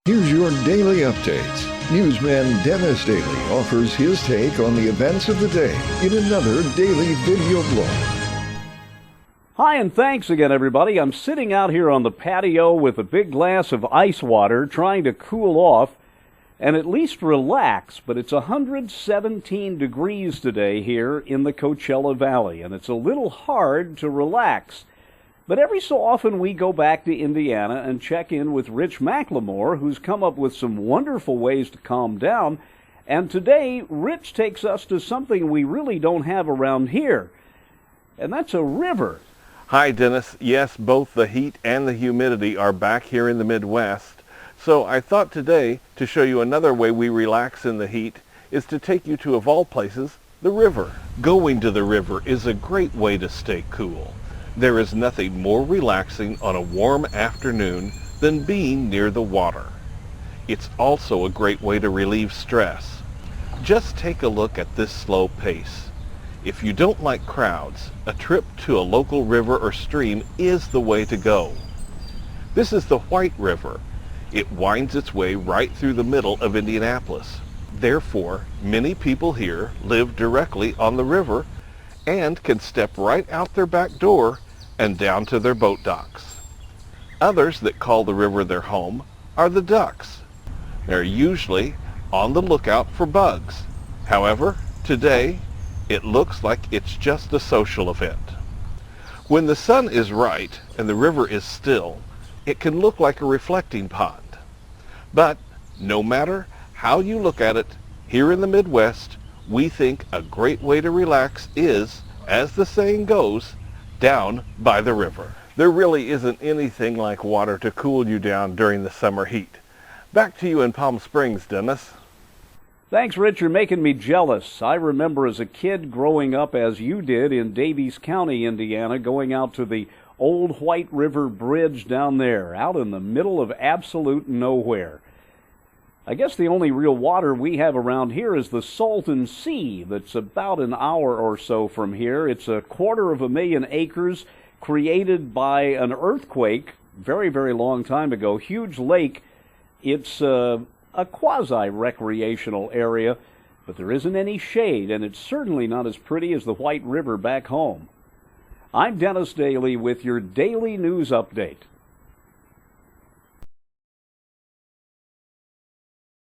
Here's your daily updates. Newsman Dennis Daily offers his take on the events of the day in another daily video blog. Hi, and thanks again, everybody. I'm sitting out here on the patio with a big glass of ice water, trying to cool off and at least relax, but it's 117 degrees today here in the Coachella Valley, and it's a little hard to relax. But every so often we go back to Indiana and check in with Rich McLemore, who's come up with some wonderful ways to calm down. And today, Rich takes us to something we really don't have around here, and that's a river. Hi, Dennis. Yes, both the heat and the humidity are back here in the Midwest. So I thought today to show you another way we relax in the heat is to take you to, of all places, the river. Going to the river is a great way to stay cool. There is nothing more relaxing on a warm afternoon than being near the water. It's also a great way to relieve stress. Just take a look at this slow pace. If you don't like crowds, a trip to a local river or stream is the way to go. This is the White River. It winds its way right through the middle of Indianapolis. Therefore, many people here live directly on the river and can step right out their back door and down to their boat docks. Others that call the river their home are the ducks. They're usually on the lookout for bugs. However, today it looks like it's just a social event. When the sun is right and the river is still, it can look like a reflecting pond. But no matter how you look at it, here in the Midwest, we think a great way to relax is, as the saying goes, down by the river. There really isn't anything like water to cool you down during the summer heat. Back to you in Palm Springs, Dennis. Thanks, Rich. You're making me jealous. I remember as a kid growing up as you did in Daviess County, Indiana, going out to the old White River Bridge down there, out in the middle of absolute nowhere. I guess the only real water we have around here is the Salton Sea that's about an hour or so from here. It's 250,000 acres created by an earthquake very, very long time ago. Huge lake. It's a quasi-recreational area, but there isn't any shade, and it's certainly not as pretty as the White River back home. I'm Dennis Daly with your Daily News Update.